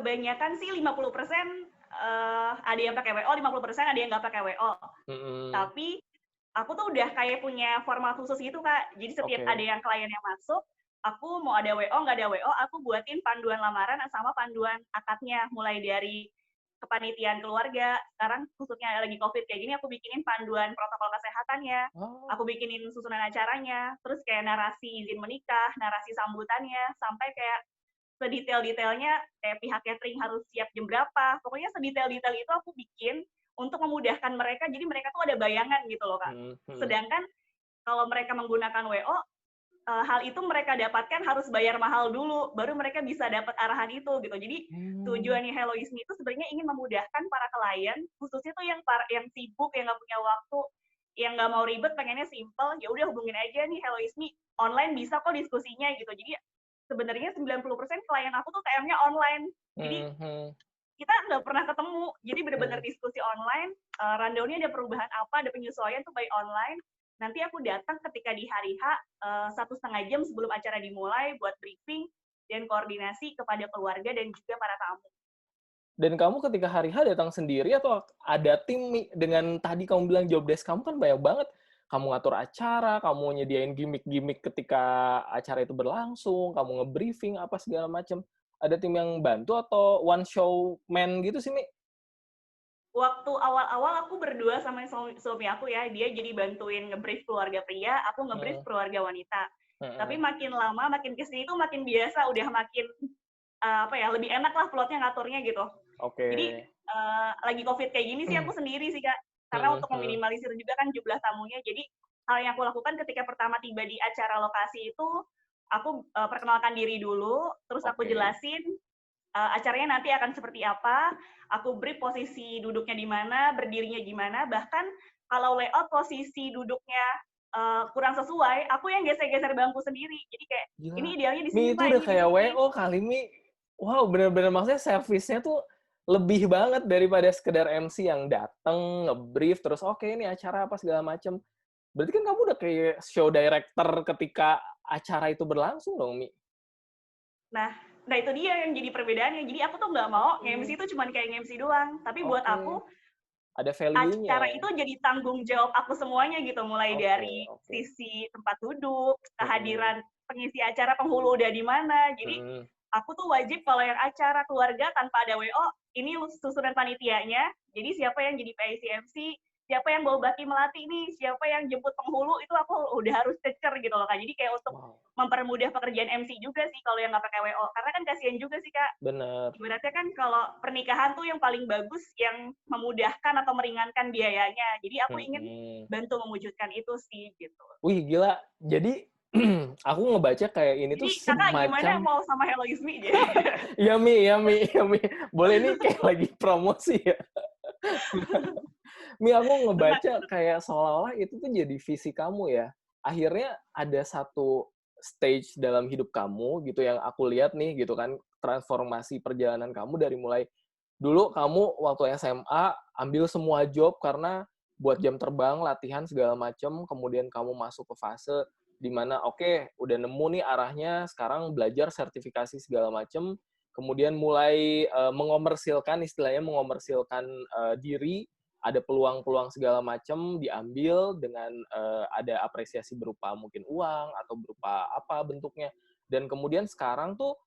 kebanyakan sih 50% ada yang pakai WO, 50% ada yang nggak pakai WO. Mhm. Tapi aku tuh udah kayak punya format khusus gitu, Kak. Jadi setiap ada Oke. yang klien yang masuk, aku mau ada WO, nggak ada WO, aku buatin panduan lamaran sama panduan akadnya. Mulai dari kepanitiaan keluarga, sekarang khususnya lagi COVID kayak gini, aku bikinin panduan protokol kesehatannya, aku Oh. bikinin susunan acaranya, terus kayak narasi izin menikah, narasi sambutannya, sampai kayak sedetail-detailnya kayak pihak catering harus siap jam berapa. Pokoknya sedetail-detail itu aku bikin untuk memudahkan mereka, jadi mereka tuh ada bayangan gitu loh, Kak. Mhm mhm. Sedangkan kalau mereka menggunakan WO, hal itu mereka dapatkan harus bayar mahal dulu, baru mereka bisa dapat arahan itu gitu. Jadi Mmm. tujuannya Hello Is Me itu sebenarnya ingin memudahkan para klien, khususnya tuh yang sibuk, yang nggak punya waktu, yang nggak mau ribet, pengennya simple, ya udah hubungin aja nih Hello Is Me, online bisa kok diskusinya gitu. Jadi sebenarnya 90% klien aku tuh TM-nya online. Jadi Mhm kita nggak pernah ketemu, jadi bener-bener mhm. diskusi online, rundown-nya ada perubahan apa, ada penyesuaian tuh by online. Nanti aku datang ketika di hari H, 1,5 jam sebelum acara dimulai buat briefing dan koordinasi kepada keluarga dan juga para tamu. Dan kamu ketika hari H datang sendiri atau ada tim nih? Dengan tadi kamu bilang job desk kamu kan banyak banget. Kamu ngatur acara, kamu nyediain gimik-gimik ketika acara itu berlangsung, kamu nge-briefing apa segala macam. Ada tim yang bantu atau one show man gitu sih, Mi? Waktu awal-awal aku berdua sama suami aku ya, dia jadi bantuin nge-brief keluarga pria, aku nge-brief Heeh keluarga wanita. Tapi heeh. makin lama, makin ke sini tuh makin biasa, udah makin apa ya, lebih enak lah plotnya ngaturnya gitu. Oke. Jadi lagi COVID kayak gini sih aku sendiri sih Kak, karena Mhm untuk mhm. meminimalisir juga kan jumlah tamunya. Jadi hal yang aku lakukan ketika pertama tiba di acara lokasi itu, aku perkenalkan diri dulu, terus aku Oke. jelasin acaranya nanti akan seperti apa, aku brief posisi duduknya di mana, berdirinya gimana, bahkan kalau layout posisi duduknya kurang sesuai, aku yang geser-geser bangku sendiri. Jadi kayak, Gila, ini idealnya di sini Mi itu Pak, udah ini di kayak sini. WO kali, Mi. Wow, bener-bener maksudnya servisnya tuh lebih banget daripada sekedar MC yang dateng, nge-brief, terus oke ini acara apa segala macem. Berarti kan kamu udah kayak show director ketika acara itu berlangsung dong, Mi? Nah, nah itu dia yang jadi perbedaannya. Jadi aku tuh nggak mau nge-MC Oh, itu cuma kayak nge-MC doang. Tapi buat oke. aku, Ada value-nya acara ya? itu jadi tanggung jawab aku semuanya gitu. Mulai Oke dari oke. sisi tempat duduk, Mhm kehadiran pengisi acara, penghulu udah di mana. Jadi mhm. aku tuh wajib kalau yang acara keluarga tanpa ada WO, ini susunan panitianya. Jadi siapa yang jadi PIC MC, siapa yang bawa baki melati nih, siapa yang jemput penghulu, itu aku udah harus cecer gitu loh Kak. Jadi kayak untuk Wow, mempermudah pekerjaan MC juga sih kalau yang nggak pakai WO. Karena kan kasihan juga sih Kak. bener. Ibaratnya kan kalau pernikahan tuh yang paling bagus yang memudahkan atau meringankan biayanya. Jadi aku ingin Mhm. bantu mewujudkan itu sih gitu. Wih, gila. Jadi aku ngebaca kayak ini tuh Jadi kakak gimana semacam mau sama Hello Is Me jadi? iya, Mi iya, Mi iya, Mi. Boleh nih kayak lagi promosi ya. Mi, aku Tenang, ngebaca kayak seolah-olah itu tuh jadi visi kamu ya. Akhirnya ada satu stage dalam hidup kamu gitu yang aku lihat nih gitu kan, transformasi perjalanan kamu dari mulai dulu kamu waktu SMA ambil semua job karena buat jam terbang, latihan segala macem, kemudian kamu masuk ke fase di mana oke, udah nemu nih arahnya, sekarang belajar sertifikasi segala macem, kemudian mulai, mengomersilkan, istilahnya mengomersilkan, diri, ada peluang-peluang segala macam diambil dengan ada apresiasi berupa mungkin uang atau berupa apa bentuknya. Dan kemudian sekarang tuh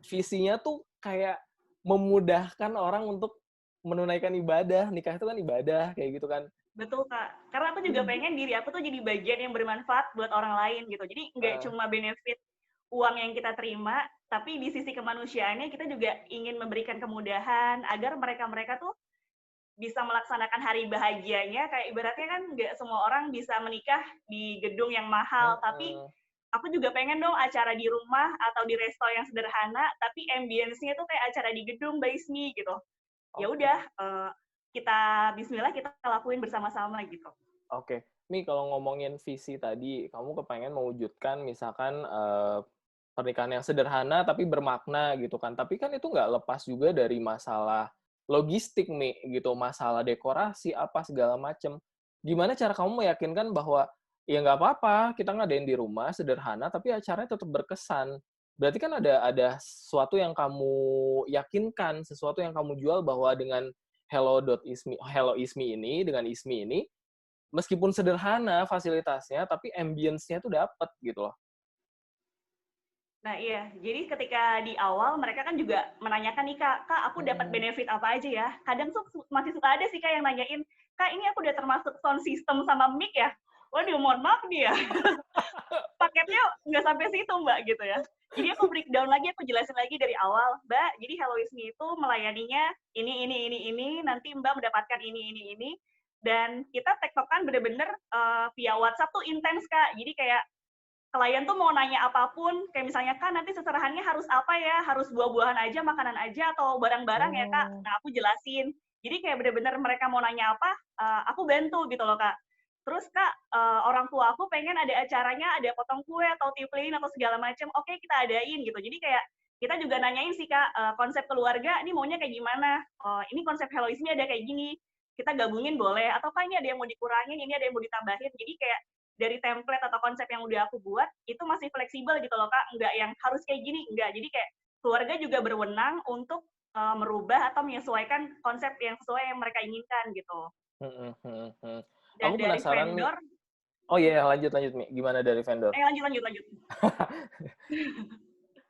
visinya tuh kayak memudahkan orang untuk menunaikan ibadah, nikah itu kan ibadah kayak gitu kan. betul Kak. Karena aku juga Wih, pengen diri aku tuh jadi bagian yang bermanfaat buat orang lain gitu. Jadi nggak heeh, cuma benefit uang yang kita terima, tapi di sisi kemanusiaannya kita juga ingin memberikan kemudahan agar mereka-mereka tuh bisa melaksanakan hari bahagianya. Kayak ibaratnya kan nggak semua orang bisa menikah di gedung yang mahal, tapi heeh, aku juga pengen dong acara di rumah atau di resto yang sederhana, tapi ambience-nya tuh kayak acara di gedung by SMI gitu. Ya oke udah, kita Bismillah kita lakuin bersama-sama gitu. oke. Nih kalau ngomongin visi tadi, kamu kepengen mewujudkan misalkan, pernikahan yang sederhana tapi bermakna gitu kan. Tapi kan itu nggak lepas juga dari masalah logistik nih gitu, masalah dekorasi apa segala macem. Gimana cara kamu meyakinkan bahwa, ya nggak apa-apa kita ngadain di rumah sederhana tapi acaranya tetap berkesan? Berarti kan ada sesuatu yang kamu yakinkan, sesuatu yang kamu jual bahwa dengan Hello Ismi ini, dengan Ismi ini, meskipun sederhana fasilitasnya, tapi ambience-nya tuh dapet gitu loh. Nah iya, jadi ketika di awal mereka kan juga menanyakan nih Kak, Kak aku dapat Mhm. benefit apa aja ya? Kadang tuh masih suka ada sih Kak yang nanyain, Kak ini aku udah termasuk sound system sama mic ya? Waduh mohon maaf nih ya, paketnya nggak sampai situ Mbak gitu ya. Jadi aku breakdown lagi, aku jelasin lagi dari awal, Mbak, jadi Hello Is Me itu melayaninya ini, nanti Mbak mendapatkan ini. Dan kita tektokan bener-bener via WhatsApp tuh intens Kak. Jadi kayak klien tuh mau nanya apapun, kayak misalnya, Kak nanti seserahannya harus apa ya? Harus buah-buahan aja, makanan aja, atau barang-barang ya Kak? Oh. Nah aku jelasin. Jadi kayak bener-bener mereka mau nanya apa, aku bantu gitu loh Kak. Terus Kak, orang tua aku pengen ada acaranya, ada potong kue atau tiup lilin atau segala macam, oke kita adain gitu. Jadi kayak kita juga nanyain sih Kak, konsep keluarga ini maunya kayak gimana? Ini konsep Heloismi ada kayak gini, kita gabungin boleh? Atau Kak ini ada yang mau dikurangin, ini ada yang mau ditambahin. Jadi kayak dari template atau konsep yang udah aku buat itu masih fleksibel gitu loh Kak, nggak yang harus kayak gini, enggak. Jadi kayak keluarga juga berwenang untuk merubah atau menyesuaikan konsep yang sesuai yang mereka inginkan gitu. Mhm mhm mhm. Aku Dan dari penasaran, Mi. vendor, Oh iya, lanjut, Mi. Gimana dari vendor? lanjut.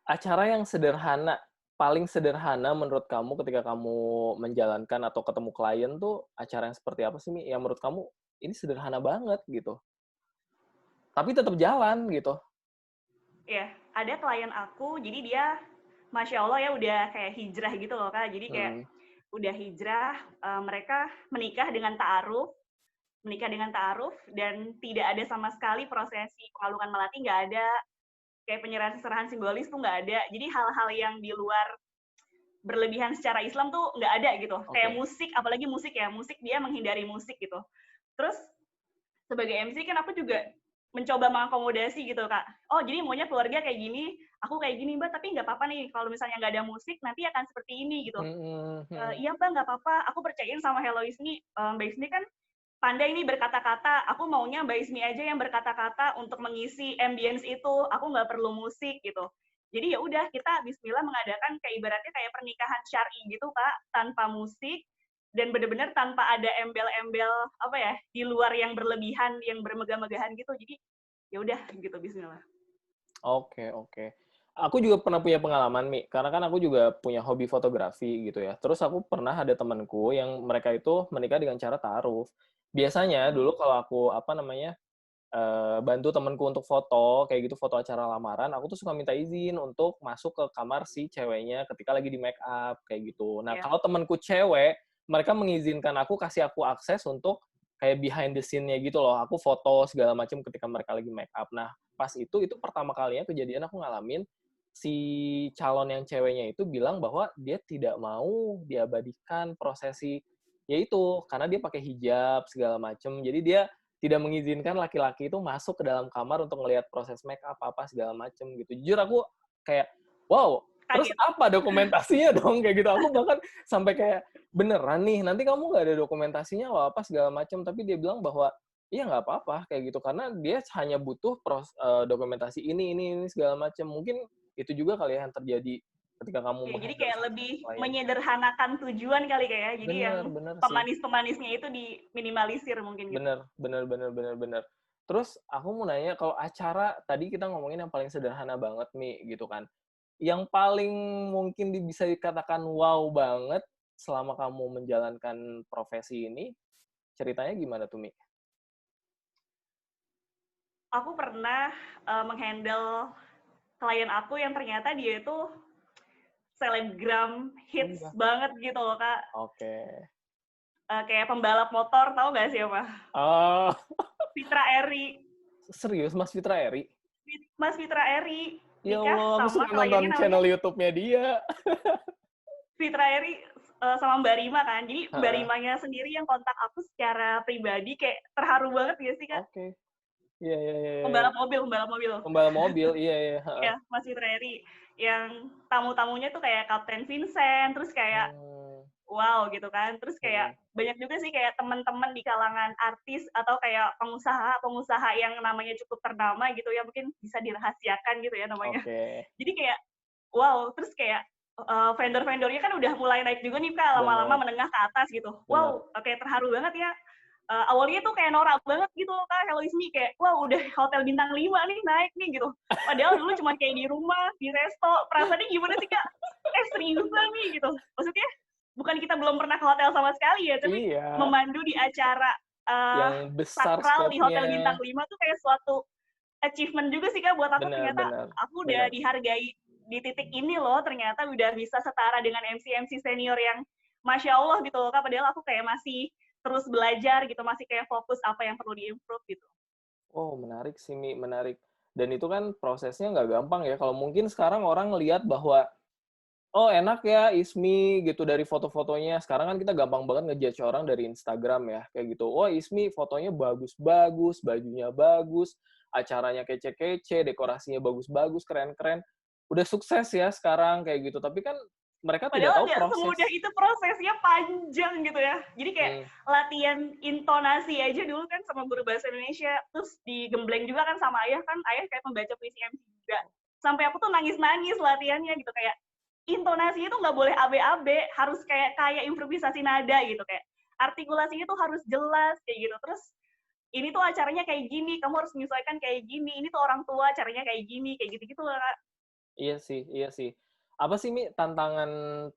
Acara yang sederhana, paling sederhana menurut kamu ketika kamu menjalankan atau ketemu klien tuh acara yang seperti apa sih, Mi? Yang menurut kamu ini sederhana banget gitu, tapi tetap jalan gitu? Ya, ada klien aku, jadi dia Masya Allah ya udah kayak hijrah gitu loh Kak. Jadi kayak Mhm. udah hijrah, mereka menikah dengan ta'aruf dan tidak ada sama sekali prosesi pengalungan melati, nggak ada. Kayak penyerahan seserahan simbolis tuh nggak ada. Jadi hal-hal yang di luar berlebihan secara Islam tuh nggak ada gitu. Kayak Oke. musik, apalagi musik ya, musik dia menghindari musik gitu. Terus sebagai MC kan aku juga mencoba mengakomodasi gitu Kak. Oh jadi maunya keluarga kayak gini, aku kayak gini Mbak, tapi nggak apa-apa nih kalau misalnya nggak ada musik nanti akan seperti ini gitu. Mhm mhm. Iya Mbak nggak apa-apa, aku percayain sama Hello Ismi, Mbak Ismi kan pandai ini berkata-kata, aku maunya Mbak Ismi aja yang berkata-kata untuk mengisi ambience itu, aku nggak perlu musik gitu. Jadi ya udah kita Bismillah mengadakan kayak ibaratnya kayak pernikahan syar'i gitu Kak, tanpa musik dan benar-benar tanpa ada embel-embel apa ya di luar yang berlebihan, yang bermegah-megahan gitu. Jadi ya udah gitu Bismillah. Oke oke. Aku juga pernah punya pengalaman, Mi, karena kan aku juga punya hobi fotografi gitu ya. Terus aku pernah ada temanku yang mereka itu menikah dengan cara ta'aruf. Biasanya Hmm. dulu kalau aku, apa namanya, bantu temenku untuk foto, kayak gitu, foto acara lamaran, aku tuh suka minta izin untuk masuk ke kamar si ceweknya ketika lagi di make up, kayak gitu. Nah, Ya. kalau temenku cewek, mereka mengizinkan aku, kasih aku akses untuk kayak behind the scene-nya gitu loh. Aku foto segala macam ketika mereka lagi make up. Nah, pas itu pertama kalinya kejadian aku ngalamin, si calon yang ceweknya itu bilang bahwa dia tidak mau diabadikan prosesi, yaitu karena dia pakai hijab segala macam. Jadi dia tidak mengizinkan laki-laki itu masuk ke dalam kamar untuk ngelihat proses make up apa segala macem gitu. Jujur aku kayak, wow, terus Kaget. apa dokumentasinya dong kayak gitu. Aku bahkan sampai kayak, beneran nih, nanti kamu nggak ada dokumentasinya atau apa segala macem. Tapi dia bilang bahwa, iya nggak apa-apa kayak gitu. Karena dia hanya butuh dokumentasi ini segala macem. Mungkin itu juga kali ya yang terjadi ketika kamu Ya, jadi menghandle kayak satu lebih klien. menyederhanakan tujuan kali kayak ya. Jadi yang Bener, bener sih. pemanis-pemanisnya itu diminimalisir mungkin gitu. Bener bener bener bener bener. Terus aku mau nanya, kalau acara tadi kita ngomongin yang paling sederhana banget, Mi, gitu kan. Yang paling mungkin bisa dikatakan wow banget selama kamu menjalankan profesi ini, ceritanya gimana tuh, Mi? Aku pernah menghandle klien aku yang ternyata dia itu selebgram Oh hits iya? banget gitu loh Kak. Oke. Kayak pembalap motor, tahu nggak siapa? Oh, Fitra Eri. serius Mas Fitra Eri? Mas Fitra Eri Ya nikah Allah, aku sama suka nonton kliennya namanya channel YouTube-nya dia. Fitra Eri sama Mbak Rima kan. Jadi Mbak Heeh, Rimanya sendiri yang kontak aku secara pribadi kayak terharu banget ya sih Kak? oke. Iya iya iya iya iya. Pembalap mobil. Pembalap mobil, iya iya, heeh. Ya, Mas Fitra Eri. Yang tamu-tamunya tuh kayak Kapten Vincent, terus kayak Hmm. wow gitu kan. Terus kayak Mhm. banyak juga sih kayak teman-teman di kalangan artis atau kayak pengusaha-pengusaha yang namanya cukup ternama gitu ya, mungkin bisa dirahasiakan gitu ya namanya. Oke, Jadi kayak wow, terus kayak vendor-vendornya kan udah mulai naik juga nih Kak, bener lama-lama menengah ke atas gitu. bener. Wow, oke terharu banget ya. Awalnya tuh kayak norak banget gitu loh Kak, Hello It's Me kayak, wow udah hotel bintang 5 nih naik nih gitu. Padahal dulu cuma kayak di rumah, di resto. Perasaannya gimana sih Kak? Seriusan nih gitu. Maksudnya bukan kita belum pernah ke hotel sama sekali ya, tapi Iya, memandu di acara yang besar sakral di scope-nya. hotel bintang 5 tuh kayak suatu achievement juga sih Kak buat aku, Bener ternyata bener aku udah bener. dihargai di titik ini loh, ternyata udah bisa setara dengan MC-MC senior yang Masya Allah gitu loh Kak, padahal aku kayak masih terus belajar gitu, masih kayak fokus apa yang perlu di-improve gitu. Oh, menarik sih, Mi, menarik. Dan itu kan prosesnya nggak gampang ya, kalau mungkin sekarang orang ngelihat bahwa, "Oh, enak ya Ismi," gitu, dari foto-fotonya. Sekarang kan kita gampang banget ngejudge orang dari Instagram ya, kayak gitu. "Oh, Ismi fotonya bagus-bagus, bajunya bagus, acaranya kece-kece, dekorasinya bagus-bagus, keren-keren. Udah sukses ya sekarang," kayak gitu. Tapi kan mereka tidak Padahal tahu nggak semudah proses. itu prosesnya panjang gitu ya. Jadi kayak Hmm, latihan intonasi aja dulu kan sama guru bahasa Indonesia, terus digembleng juga kan sama ayah kan, ayah kayak pembaca puisi MC juga. Sampai aku tuh nangis-nangis latihannya gitu kayak intonasinya tuh nggak boleh abe-abe, harus kayak improvisasi nada gitu kayak artikulasinya tuh harus jelas kayak gitu. Terus ini tuh acaranya kayak gini, kamu harus menyesuaikan kayak gini. Ini tuh orang tua acaranya kayak gini, kayak gitu-gitu loh, Kak. iya sih iya sih. Apa sih, Mi, tantangan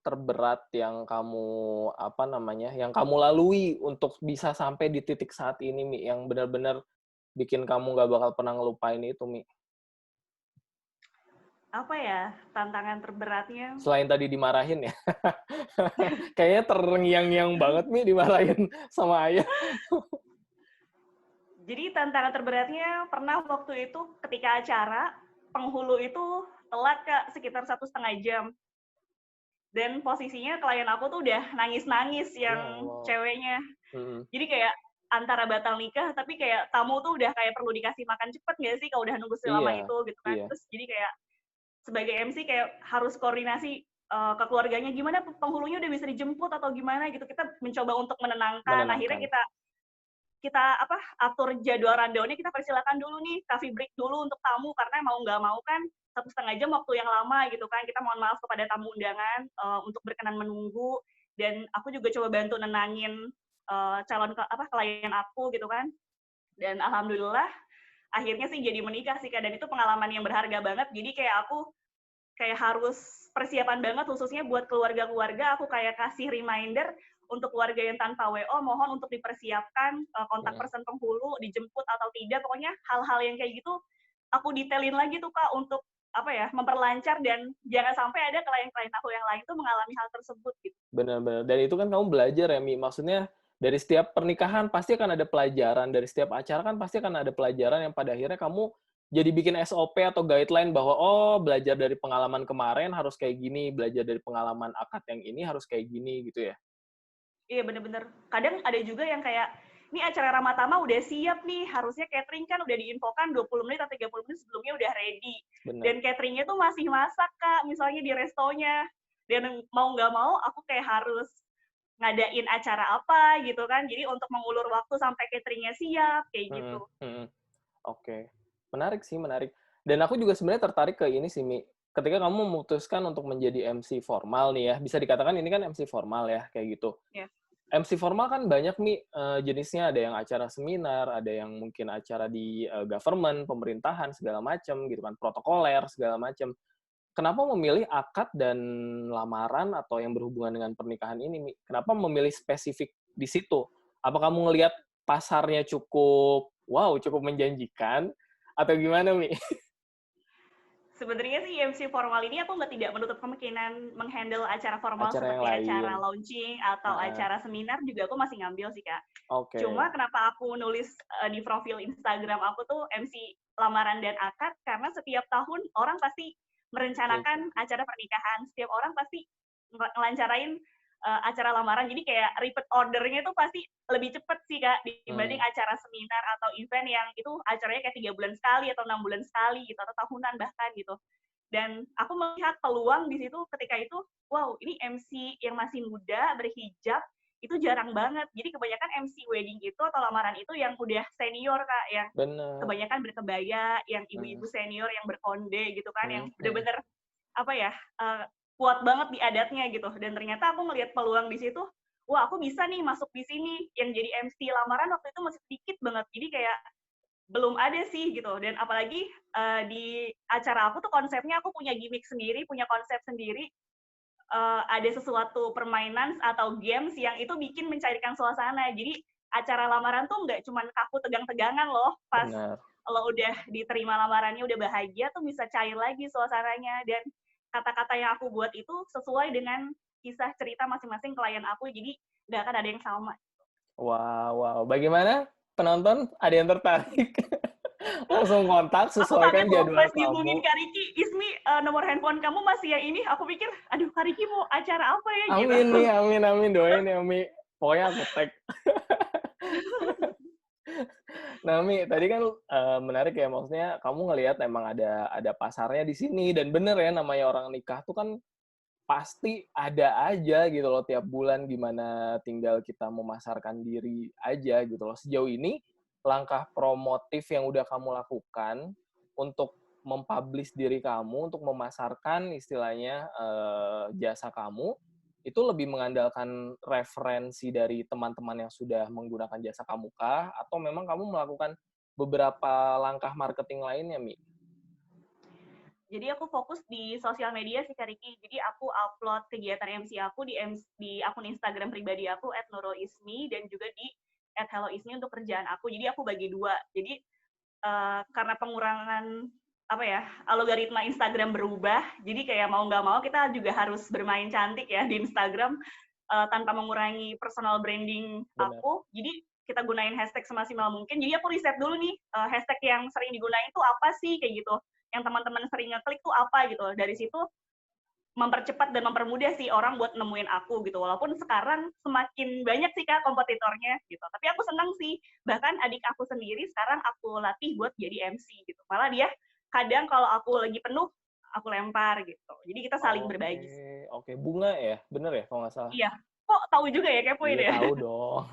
terberat yang kamu, apa namanya, yang kamu lalui untuk bisa sampai di titik saat ini, Mi, yang benar-benar bikin kamu nggak bakal pernah ngelupain itu, Mi? Apa ya tantangan terberatnya? Selain tadi dimarahin ya? Kayaknya terngiang-ngiang banget, Mi, dimarahin sama ayah. Jadi tantangan terberatnya pernah waktu itu ketika acara, penghulu itu telat Kak, sekitar 1,5 jam. Dan posisinya klien aku tuh udah nangis-nangis Ya yang Allah. ceweknya. Mhm. Jadi kayak antara batal nikah, tapi kayak tamu tuh udah kayak perlu dikasih makan cepet nggak sih kalau udah nunggu selama Iya itu gitu kan. iya, Terus jadi kayak sebagai MC kayak harus koordinasi ke keluarganya, gimana penghulunya udah bisa dijemput atau gimana gitu. Kita mencoba untuk menenangkan, akhirnya menenangkan. kita kita apa atur jadwal rundown-nya, kita persilakan dulu nih coffee break dulu untuk tamu karena mau nggak mau kan 1,5 jam waktu yang lama gitu kan, kita mohon maaf kepada tamu undangan untuk berkenan menunggu, dan aku juga coba bantu nenangin klien aku gitu kan, dan alhamdulillah akhirnya sih jadi menikah sih Kak, dan itu pengalaman yang berharga banget. Jadi kayak aku kayak harus persiapan banget khususnya buat keluarga-keluarga, aku kayak kasih reminder untuk keluarga yang tanpa WO, mohon untuk dipersiapkan kontak Mhm. person penghulu, dijemput atau tidak, pokoknya hal-hal yang kayak gitu aku detailin lagi tuh Kak untuk apa ya, memperlancar dan jangan sampai ada klien-klien aku yang lain tuh mengalami hal tersebut gitu. Bener bener, dan itu kan kamu belajar ya, Mi, maksudnya dari setiap pernikahan pasti akan ada pelajaran, dari setiap acara kan pasti akan ada pelajaran yang pada akhirnya kamu jadi bikin SOP atau guideline bahwa, oh, belajar dari pengalaman kemarin harus kayak gini, belajar dari pengalaman akad yang ini harus kayak gini, gitu ya? Iya bener-bener. Kadang ada juga yang kayak, ini acara Ramatama udah siap nih, harusnya catering kan udah diinfokan 20 menit atau 30 menit sebelumnya udah ready. Bener. Dan cateringnya tuh masih masak, Kak, misalnya di restonya. Dan mau nggak mau, aku kayak harus ngadain acara apa gitu kan. Jadi untuk mengulur waktu sampai cateringnya siap, kayak Mhm gitu. mhm. Oke. Menarik sih, menarik. Dan aku juga sebenarnya tertarik ke ini sih, Mi. Ketika kamu memutuskan untuk menjadi MC formal nih ya, bisa dikatakan ini kan MC formal ya, kayak gitu. Ya. MC formal kan banyak nih jenisnya, ada yang acara seminar, ada yang mungkin acara di government, pemerintahan segala macam gitu kan, protokoler segala macam. Kenapa memilih akad dan lamaran atau yang berhubungan dengan pernikahan ini, Mi? Kenapa memilih spesifik di situ? Apa kamu ngelihat pasarnya cukup, wow, cukup menjanjikan, atau gimana, Mi? Sebenarnya sih MC formal ini aku tidak menutup kemungkinan menghandle acara formal Acara yang seperti lain. acara launching atau Heeh. acara seminar juga aku masih ngambil sih Kak. Oke. Cuma kenapa aku nulis di profil Instagram aku tuh MC lamaran dan akad karena setiap tahun orang pasti Nikah. merencanakan acara pernikahan. Setiap orang pasti ngelancarain acara lamaran. Jadi kayak repeat ordernya tuh pasti lebih cepet sih Kak dibanding Mmm, acara seminar atau event yang itu acaranya kayak 3 bulan sekali atau 6 bulan sekali gitu atau tahunan bahkan gitu. Dan aku melihat peluang di situ ketika itu wow ini MC yang masih muda, berhijab, itu jarang banget. Jadi kebanyakan MC wedding itu atau lamaran itu yang udah senior Kak, yang Bener. kebanyakan berkebaya, yang Hmm. ibu-ibu senior yang berkonde gitu kan, yang Hmm. bener-bener apa ya, kuat banget di adatnya gitu. Dan ternyata aku ngelihat peluang di situ, wah aku bisa nih masuk di sini. Yang jadi MC lamaran waktu itu masih sedikit banget. Jadi kayak belum ada sih gitu. Dan apalagi di acara aku tuh konsepnya aku punya gimmick sendiri, punya konsep sendiri. Ada sesuatu permainan atau games yang itu bikin mencairkan suasana. Jadi acara lamaran tuh nggak cuma kaku tegang-tegangan loh. Pas Benar. lo udah diterima lamarannya, udah bahagia tuh bisa cair lagi suasananya. Dan kata-kata yang aku buat itu sesuai dengan kisah cerita masing-masing klien aku. Jadi nggak akan ada yang sama. Wow. Bagaimana penonton? Ada yang tertarik? Langsung kontak, Aku kaget sesuaikan loh jadwal pas dihubungin kamu. Kak Riki, Ismi nomor handphone kamu masih yang ini. Aku pikir, aduh Kak Riki mau acara apa ya gitu. Amin nih, amin. Doain ya, Mi. Pokoknya aku tag. Nah, Mi, tadi kan menarik ya, maksudnya kamu ngelihat emang ada pasarnya di sini, dan bener ya, namanya orang nikah tuh kan pasti ada aja gitu loh tiap bulan, gimana tinggal kita memasarkan diri aja gitu loh. Sejauh ini, langkah promotif yang udah kamu lakukan untuk mempublish diri kamu, untuk memasarkan istilahnya jasa kamu, itu lebih mengandalkan referensi dari teman-teman yang sudah menggunakan jasa kamu kah? Atau memang kamu melakukan beberapa langkah marketing lainnya, Mi? Jadi aku fokus di sosial media sih Kak Riki. Jadi aku upload kegiatan MC aku di akun Instagram pribadi aku @nuroismi dan juga di @helloismi untuk kerjaan aku. Jadi aku bagi dua. Jadi karena pengurangan apa ya, algoritma Instagram berubah, jadi kayak mau nggak mau kita juga harus bermain cantik ya di Instagram tanpa mengurangi personal branding Benar. aku. Jadi kita gunain hashtag semaksimal mungkin. Jadi aku riset dulu nih hashtag yang sering digunain tuh apa sih kayak gitu. Yang teman-teman sering ngeklik tuh apa gitu. Dari situ mempercepat dan mempermudah sih orang buat nemuin aku gitu. Walaupun sekarang semakin banyak sih Kak kompetitornya gitu. Tapi aku senang sih. Bahkan adik aku sendiri sekarang aku latih buat jadi MC gitu. Malah dia kadang kalau aku lagi penuh, aku lempar gitu. Jadi kita saling berbagi sih. Oke. Bunga ya? Bener ya kalau nggak salah? Iya. Kok tahu juga ya kepoin Iya, ya? tahu dong.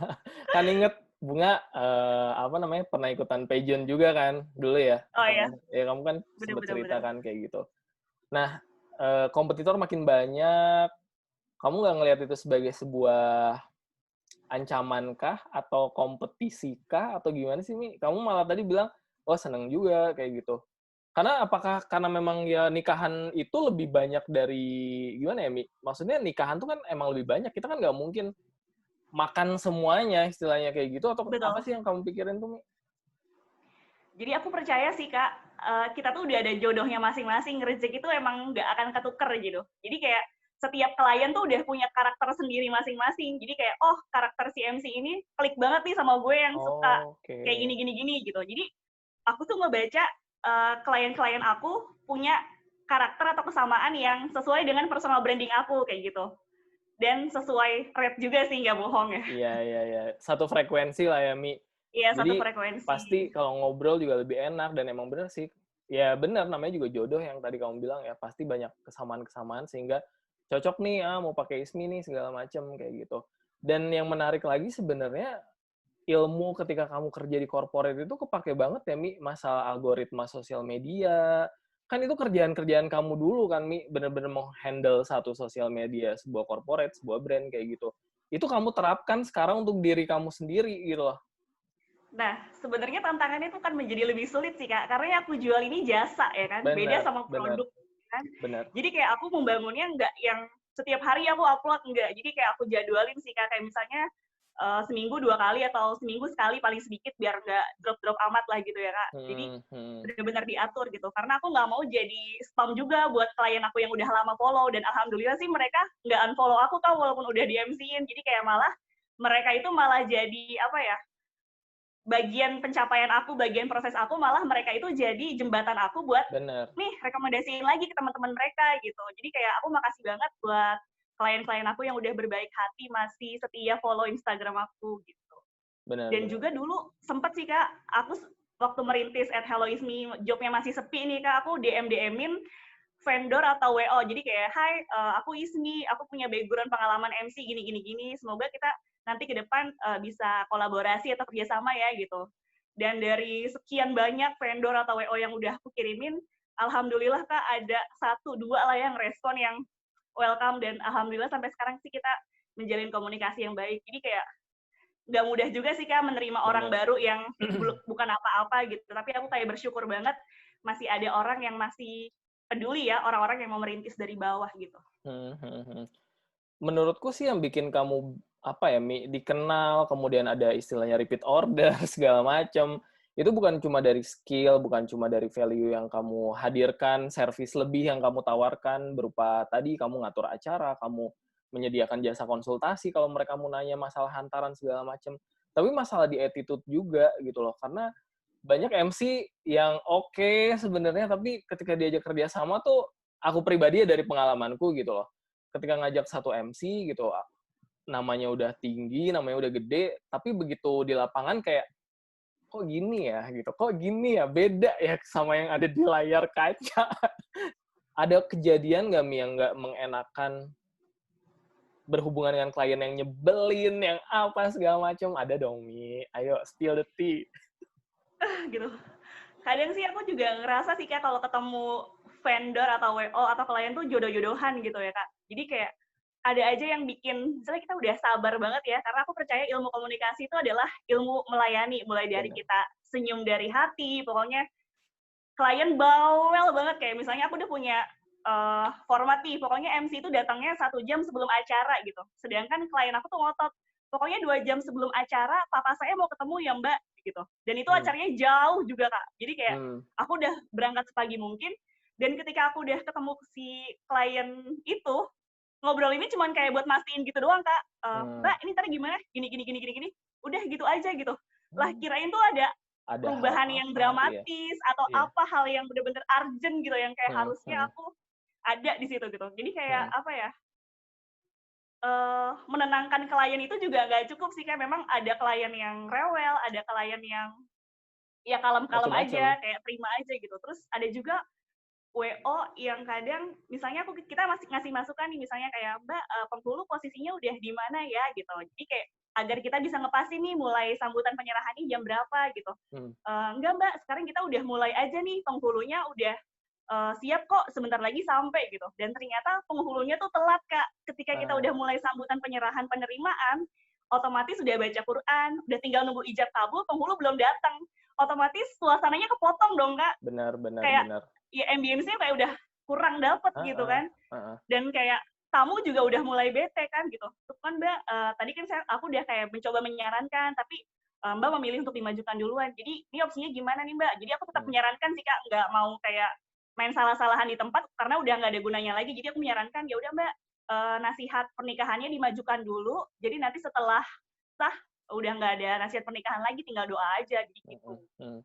Kan inget Bunga, apa namanya, pernah ikutan pageant juga kan dulu ya? Oh ya, Ya kamu kan bener sempet bener cerita bener. kan kayak gitu. Nah, kompetitor makin banyak, kamu nggak ngelihat itu sebagai sebuah ancaman kah? Atau kompetisi kah? Atau gimana sih, Mi? Kamu malah tadi bilang, "Oh, seneng juga," kayak gitu. Karena apakah karena memang ya nikahan itu lebih banyak dari gimana ya, Mi? Maksudnya nikahan tuh kan emang lebih banyak, kita kan nggak mungkin makan semuanya istilahnya kayak gitu, atau apa Betul. sih yang kamu pikirin tuh, Mi? Jadi aku percaya sih Kak, kita tuh udah ada jodohnya masing-masing, rezeki itu emang nggak akan ketuker gitu. Jadi kayak setiap klien tuh udah punya karakter sendiri masing-masing. Jadi kayak, oh karakter si MC ini klik banget nih sama gue yang suka Oke. kayak gini gitu. Jadi aku tuh ngebaca klien-klien aku punya karakter atau kesamaan yang sesuai dengan personal branding aku kayak gitu. Dan sesuai rate juga sih, nggak bohong ya. Iya. Satu frekuensi lah ya, Mi. Iya, satu Jadi frekuensi. pasti kalau ngobrol juga lebih enak, dan emang bener sih. Ya bener, namanya juga jodoh yang tadi kamu bilang ya, pasti banyak kesamaan-kesamaan sehingga cocok nih, mau pakai ISMI nih segala macam kayak gitu. Dan yang menarik lagi sebenarnya ilmu ketika kamu kerja di corporate itu kepake banget ya, Mi, masalah algoritma sosial media. Kan itu kerjaan-kerjaan kamu dulu kan, Mi, bener-bener mau handle satu sosial media, sebuah corporate, sebuah brand kayak gitu. Itu kamu terapkan sekarang untuk diri kamu sendiri gitu loh. Nah, sebenarnya tantangannya itu kan menjadi lebih sulit sih, Kak. Karena yang aku jual ini jasa, ya kan? Beda Bener, sama bener, produk, kan? bener. Jadi kayak aku membangunnya nggak yang setiap hari aku upload, nggak. Jadi kayak aku jadwalin sih, Kak. Kayak misalnya seminggu 2 kali atau seminggu sekali paling sedikit biar nggak drop-drop amat lah gitu ya, Kak. Jadi Hmm. benar-benar diatur gitu. Karena aku nggak mau jadi spam juga buat klien aku yang udah lama follow. Dan alhamdulillah sih mereka nggak unfollow aku, Kak, walaupun udah di MC-in. Jadi kayak malah mereka itu malah jadi apa ya, bagian pencapaian aku, bagian proses aku, malah mereka itu jadi jembatan aku buat Bener. nih rekomendasiin lagi ke teman-teman mereka gitu. Jadi kayak aku makasih banget buat klien-klien aku yang udah berbaik hati masih setia follow Instagram aku gitu. Dan Bener. juga dulu sempet sih Kak, aku waktu merintis @helloisme jobnya masih sepi nih Kak, aku DM-in vendor atau WO. Jadi kayak, "Hai, aku Ismi, aku punya background pengalaman MC gini gini gini. Semoga kita nanti ke depan bisa kolaborasi atau kerjasama ya," gitu. Dan dari sekian banyak vendor atau WO yang udah aku kirimin, alhamdulillah Kak ada 1, 2 lah yang respon yang welcome, dan alhamdulillah sampai sekarang sih kita menjalin komunikasi yang baik. Jadi kayak nggak mudah juga sih Kak menerima orang Bener. baru yang bukan apa-apa gitu. Tapi aku kayak bersyukur banget masih ada orang yang masih peduli ya, orang-orang yang mau merintis dari bawah gitu. Mhm mhm mhm. Menurutku sih yang bikin kamu, apa ya, dikenal, kemudian ada istilahnya repeat order, segala macam, itu bukan cuma dari skill, bukan cuma dari value yang kamu hadirkan, service lebih yang kamu tawarkan, berupa tadi kamu ngatur acara, kamu menyediakan jasa konsultasi kalau mereka mau nanya masalah hantaran, segala macam. Tapi masalah di attitude juga, gitu loh. Karena banyak MC yang oke sebenarnya, tapi ketika diajak kerja sama tuh, aku pribadi ya dari pengalamanku gitu loh, ketika ngajak satu MC gitu, namanya udah tinggi, namanya udah gede, tapi begitu di lapangan kayak, "Kok gini ya?" gitu, "Kok gini ya? Beda ya sama yang ada di layar kaca." Ada kejadian nggak, Mi, yang nggak mengenakan berhubungan dengan klien yang nyebelin, yang apa segala macam? Ada dong, Mi. Ayo spill the tea. Gitu. Kadang sih aku juga ngerasa sih Kak kalau ketemu vendor atau WO atau klien tuh jodoh-jodohan gitu ya Kak. Jadi kayak ada aja yang bikin, misalnya kita udah sabar banget ya, karena aku percaya ilmu komunikasi itu adalah ilmu melayani, mulai dari Bener. kita senyum dari hati, pokoknya klien bawel banget, kayak misalnya aku udah punya format nih, pokoknya MC itu datangnya 1 jam sebelum acara gitu. Sedangkan klien aku tuh ngotot, pokoknya 2 jam sebelum acara, papa saya mau ketemu ya Mbak, gitu. Dan itu Mmm, acaranya jauh juga Kak. Jadi kayak mmm, aku udah berangkat sepagi mungkin, dan ketika aku udah ketemu si klien itu, ngobrol ini cuman kayak buat mastiin gitu doang Kak, mmm, "Mbak, ini tadi gimana? Gini gini gini gini gini." Udah gitu aja gitu. Lah mmm, kirain tuh ada ada hal perubahan yang apa gitu ya? dramatis atau Iya. apa hal yang bener-bener urgent gitu yang kayak Mhm harusnya mhm aku ada di situ gitu. Jadi kayak mhm. apa ya, menenangkan klien itu juga nggak cukup sih Kak, memang ada klien yang rewel, ada klien yang ya kalem-kalem aja, Macem-macem. kayak terima aja gitu. Terus ada juga WO yang kadang misalnya kita masih ngasih masukan nih, misalnya kayak, "Mbak, penghulu posisinya udah di mana ya?" Gitu. Jadi kayak agar kita bisa ngepasin nih mulai sambutan penyerahannya jam berapa gitu. Mhm "Enggak Mbak, sekarang kita udah mulai aja nih, penghulunya udah siap kok, sebentar lagi sampai," gitu. Dan ternyata penghulunya tuh telat Kak, ketika kita udah ah, mulai sambutan penyerahan penerimaan, otomatis sudah baca Quran, udah tinggal nunggu ijab kabul, penghulu belum datang. Otomatis suasananya kepotong dong Kak, benar benar kayak benar. ya ambience-nya kayak udah kurang dapet gitu Heeh kan. heeh. Dan kayak tamu juga udah mulai bete kan gitu. "Tuh kan Mbak, tadi kan aku udah kayak mencoba menyarankan, tapi Mbak memilih untuk dimajukan duluan. Jadi ini opsinya gimana nih Mbak?" Jadi aku tetap Mmm, menyarankan sih Kak, nggak mau kayak main salah-salahan di tempat karena udah nggak ada gunanya lagi. Jadi aku menyarankan, "Ya udah Mbak, nasihat pernikahannya dimajukan dulu, jadi nanti setelah sah, udah nggak ada nasihat pernikahan lagi, tinggal doa aja," jadi mhm gitu. mhm.